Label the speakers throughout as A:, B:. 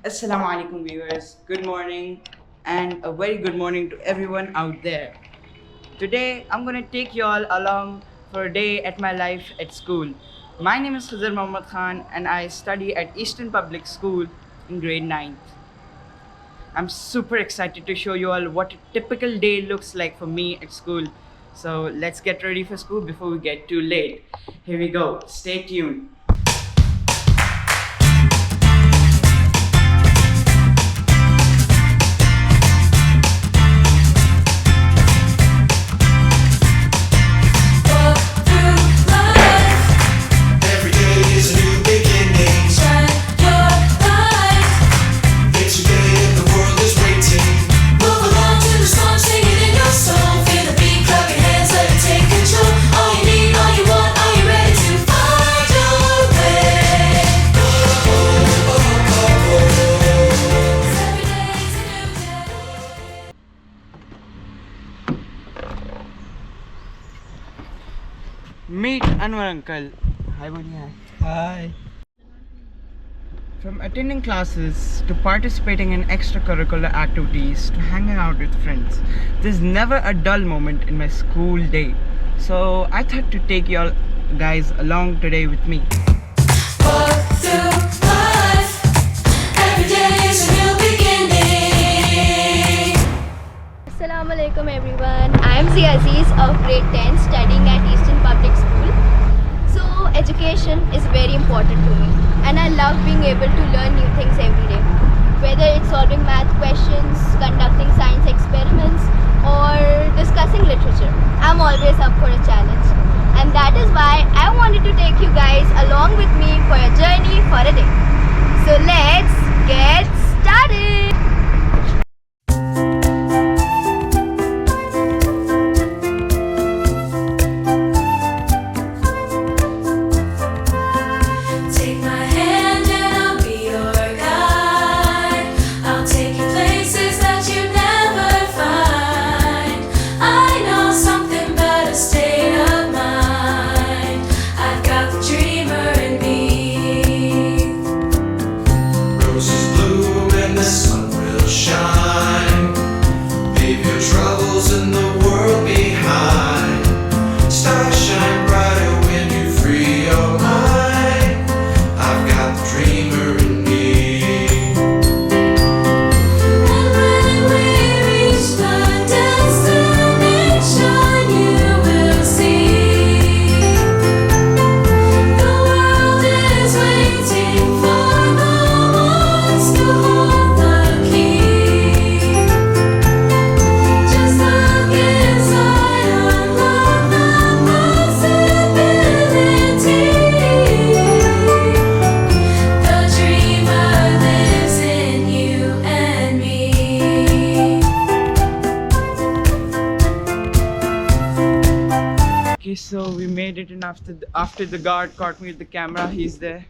A: Assalamu alaikum viewers, good morning and a very good morning to everyone out there. Today I'm gonna take you all along for a day at my life at school. My name is Khizr Mohammad Khan and I study at Eastern Public School in grade 9th. I'm super excited to show you all what a typical day looks like for me at school. So let's get ready for school before we get too late. Here we go, stay tuned.
B: Every day is a new beginning.
C: Shine your light.
B: It's your day and the world is waiting.
C: Move along to the song, sing it in your soul. Feel the beat, clap your hands, let it take control. All you need, all you want, are you ready to find your way? 'Cause every day is a new day.
A: Meet Anwar Uncle. Hi, buddy. Hi.
D: Hi.
A: From attending classes to participating in extracurricular activities to hanging out with friends, there's never a dull moment in my school day. So I thought to take you all guys along today with me.
C: Walk through life. Every day is a new beginning.
E: Assalamualaikum everyone. I am Zia Aziz of grade 10 studying at Eastern Public School. So education is very important to me and I love being able to learn new things every day. Whether it's solving math questions, conducting science experiments or discussing literature. I'm always up for a challenge. And that is why I wanted to take you guys along with me for a journey for a day. So let's get started.
C: Take my hand and I'll be your guide. I'll take you places that you never find. I know something about a state of mind. I've got the dreamer in me.
B: Roses bloom and the sun will shine. Leave your troubles in the world behind. Stars shine brighter when you free your mind. I've got the dreamer in me.
C: And when we reach the destination, you will see the world is waiting for the ones to hold the key. Just look inside, unlock the possibility. The dreamer lives in you and me.
A: Okay, so we made it, and after the guard caught me with the camera, he's there.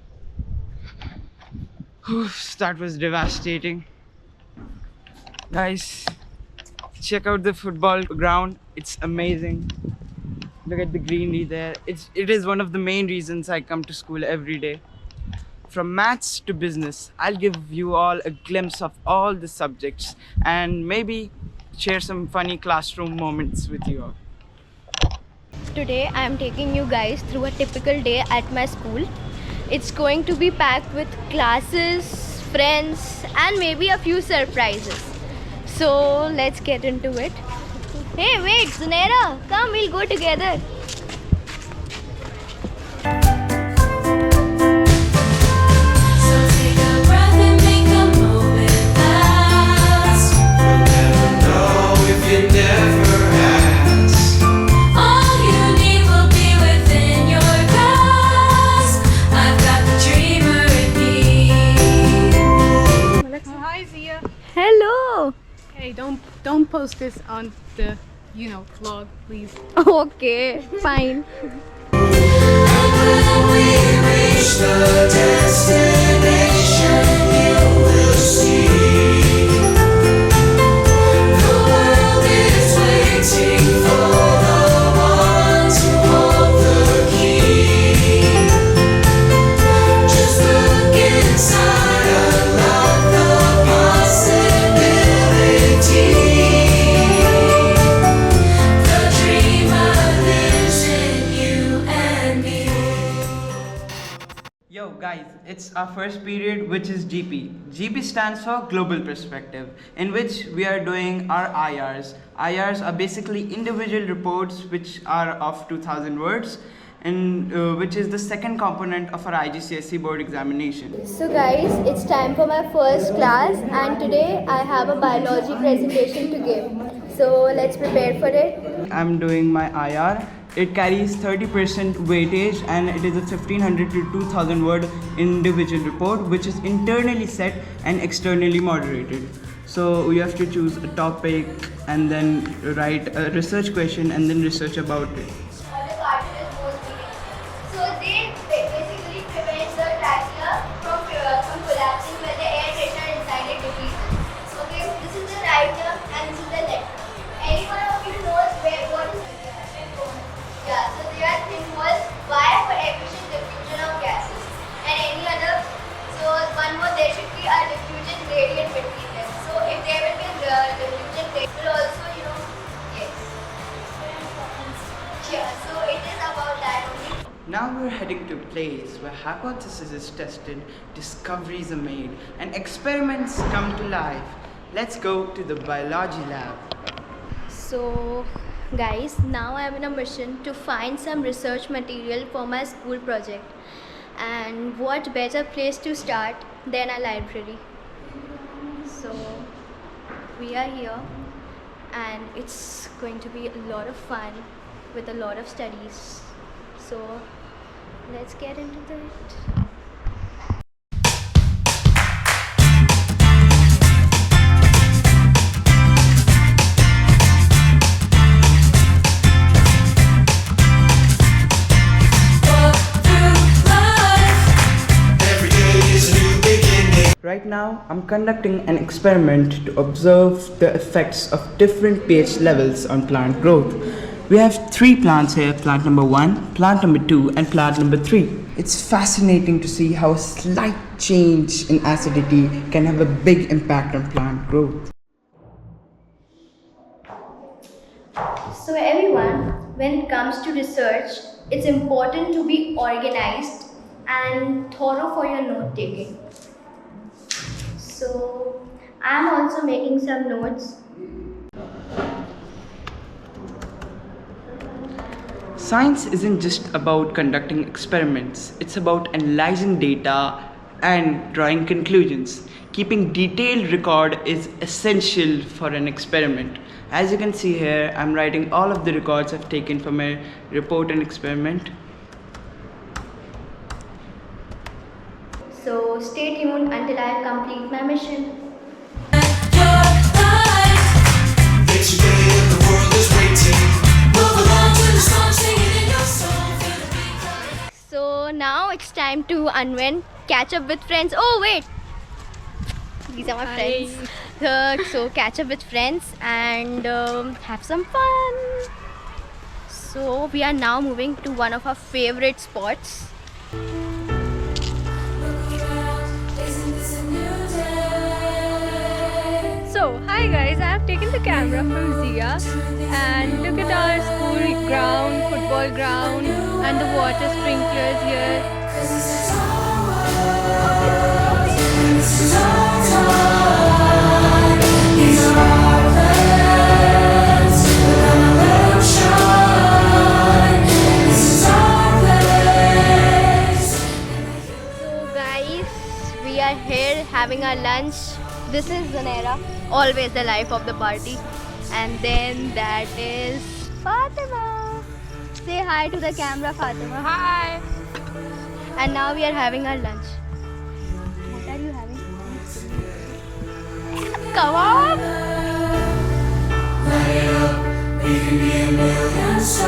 A: That was devastating. Guys, check out the football ground. It's amazing. Look at the greenery there. It is one of the main reasons I come to school every day. From maths to business, I'll give you all a glimpse of all the subjects and maybe share some funny classroom moments with you all.
E: Today I am taking you guys through a typical day at my school. It's going to be packed with classes, friends and maybe a few surprises. So let's get into it. Hey wait, Zunaira, come, we'll go together.
C: So take a breath and make a moment last.
B: You'll never know if you never ask.
C: All you need will be within your grasp. I've got the dreamer in me.
F: Hi Zia.
E: Hello.
F: Hey, don't post this on the vlog, please.
E: Okay, fine.
C: And when we reach the destination, you will see the world is waiting for the ones who hold the key. Just look inside, unlock the
A: our first period, which is GP. GP stands for Global Perspective, in which we are doing our IRs. IRs are basically individual reports which are of 2000 words, and which is the second component of our IGCSE board examination.
E: So guys, it's time for my first class and today I have a biology presentation to give. So let's prepare for it.
A: I'm doing my IR. It carries 30% weightage and it is a 1500 to 2000 word individual report, which is internally set and externally moderated. So we have to choose a topic and then write a research question and then research about it.
E: So they basically prevent the trachea from collapsing when the air pressure inside it decreases. Okay, this is the right term and this is the left. Any one of you knows what is yeah, so there are thin walls, wire for efficient diffusion of gases. And any other, so one more, there should be a diffusion gradient between them. So if there will be a diffusion gradient, it will also, yes. Yeah, so it is about that only.
A: Now we're heading to a place where hypothesis is tested, discoveries are made, and experiments come to life. Let's go to the biology lab.
E: So guys, now I am in a mission to find some research material for my school project. And what better place to start than a library? So we are here and it's going to be a lot of fun with a lot of studies. So let's get into it.
B: Every day is a new beginning.
A: Right now, I'm conducting an experiment to observe the effects of different pH levels on plant growth. We have 3 plants here, plant number 1, plant number 2 and plant number 3. It's fascinating to see how a slight change in acidity can have a big impact on plant growth.
E: So everyone, when it comes to research, it's important to be organized and thorough for your note taking. So I'm also making some notes.
A: Science isn't just about conducting experiments, it's about analyzing data and drawing conclusions. Keeping detailed record is essential for an experiment. As you can see here, I'm writing all of the records I've taken for my report and experiment.
E: So stay tuned until I complete my mission.
B: It's your day and the world is waiting.
E: So now it's time to unwind, catch up with friends. Oh wait, these are my friends. So catch up with friends and have some fun. So we are now moving to one of our favorite spots.
D: So, hi guys, I have taken the camera from Zia and look at our school ground, football ground and the water sprinklers here.
E: So guys, we are here having our lunch. This is Zanera, always the life of the party. And then that is Fatima. Say hi to the camera, Fatima.
D: Hi!
E: And now we are having our lunch. What are you having? Kebab. So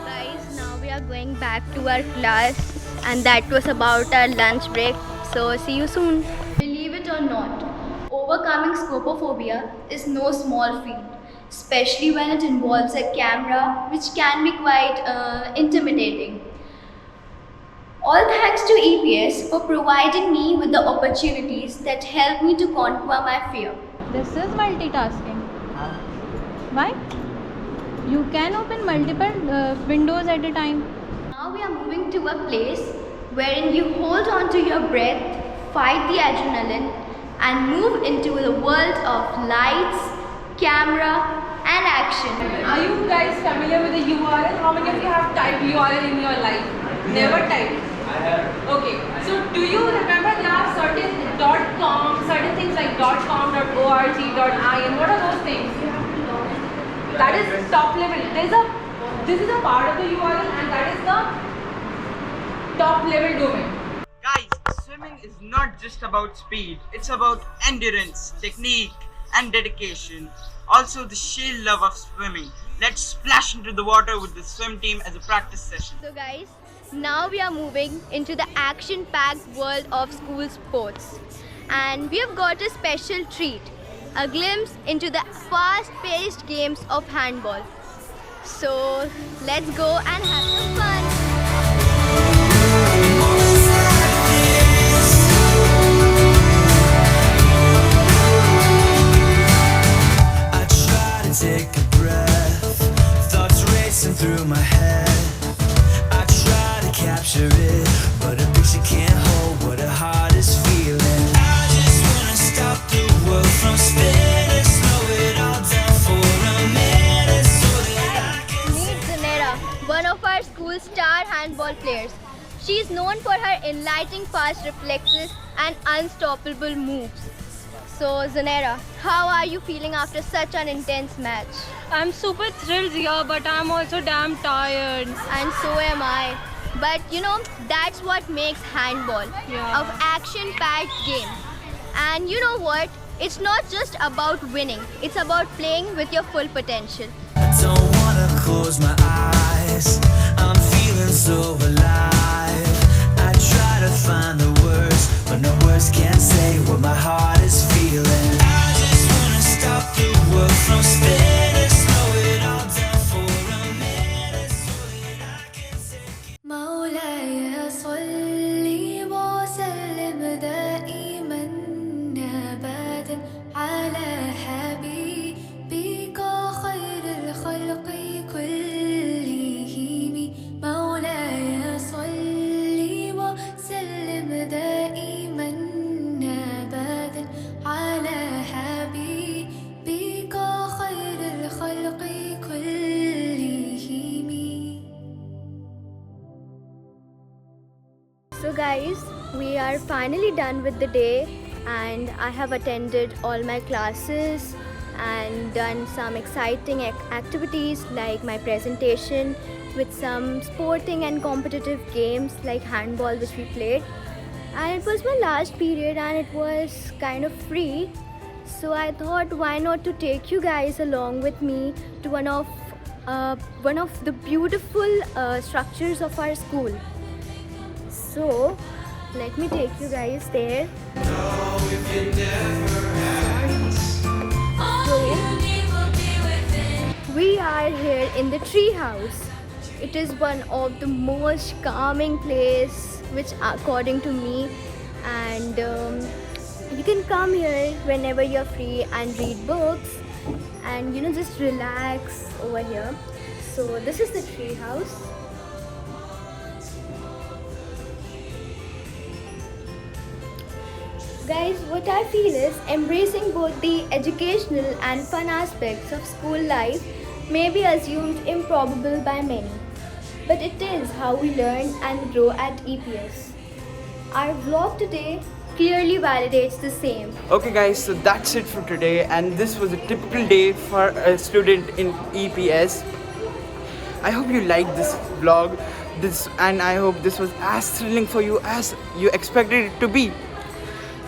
E: guys, now we are going back to our class and that was about our lunch break. So see you soon. Believe it or not, overcoming scopophobia is no small feat, especially when it involves a camera, which can be quite intimidating. All thanks to EPS for providing me with the opportunities that help me to conquer my fear.
D: This is multitasking. Why? You can open multiple windows at a time.
E: Now we are moving to a place wherein you hold on to your breath, fight the adrenaline, and move into the world of lights, camera, and action.
G: Are you guys familiar with the URL? How many of you have typed URL in your life? Never typed? I have. Okay. So do you remember there are certain .com, certain things like .com, .org, .in. What are those things? That is top level. This is a part of the URL and that is the top level domain.
A: Guys, swimming is not just about speed, it's about endurance, technique, and dedication. Also, the sheer love of swimming. Let's splash into the water with the swim team as a practice session.
E: So guys, now we are moving into the action-packed world of school sports. And we have got a special treat, a glimpse into the fast-paced games of handball. So let's go and have some fun.
B: I try to take a breath, thoughts racing through my head. I try to capture it, but a picture can't hold what a heart is feeling. I just wanna stop the world from spinning, slow it all down for a minute so that I can.
E: Meet Zanera, one of our school's star handball players. She is known for her enlightening fast reflexes and unstoppable moves. So Zanera, how are you feeling after such an intense match?
D: I'm super thrilled, Zia, but I'm also damn tired.
E: And so am I. But you know, that's what makes handball
D: Yeah.
E: an action-packed game. And you know what? It's not just about winning. It's about playing with your full potential.
B: I don't wanna close my eyes, I'm feeling so alive. I try to find the words, but no words can say what my heart is feeling. I just wanna stop the world from spinning, slow it all down for a minute so that I can take it.
C: مولاي صلي وسلم دائما أبدا على حبيبك خير الخلق كلهم. مولاي صلي وسلم دائما أبدا على حبيبك خير الخلق كلهم.
E: So guys, we are finally done with the day and I have attended all my classes and done some exciting activities like my presentation with some sporting and competitive games like handball which we played. And it was my last period and it was kind of free. So I thought why not to take you guys along with me to one of the beautiful structures of our school. So let me take you guys there. We are here in the tree house. It is one of the most calming place, which according to me, and you can come here whenever you're free and read books, and you know just relax over here. So this is the tree house. Guys, what I feel is embracing both the educational and fun aspects of school life may be assumed improbable by many, but it is how we learn and grow at EPS. Our vlog today clearly validates the same.
A: Okay guys, so that's it for today, and this was a typical day for a student in EPS. I hope you liked this vlog, and I hope this was as thrilling for you as you expected it to be.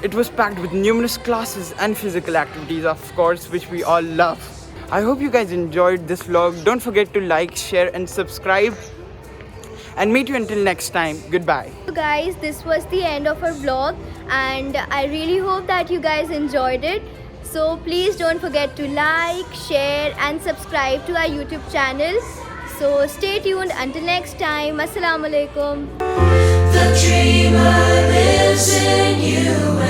A: It was packed with numerous classes and physical activities, of course, which we all love. I hope you guys enjoyed this vlog. Don't forget to like, share and subscribe, and meet you until next time. Goodbye.
E: So guys, this was the end of our vlog and I really hope that you guys enjoyed it. So please don't forget to like, share and subscribe to our YouTube channel. So stay tuned until next time. Assalamu alaikum.
C: The dreamer lives in you.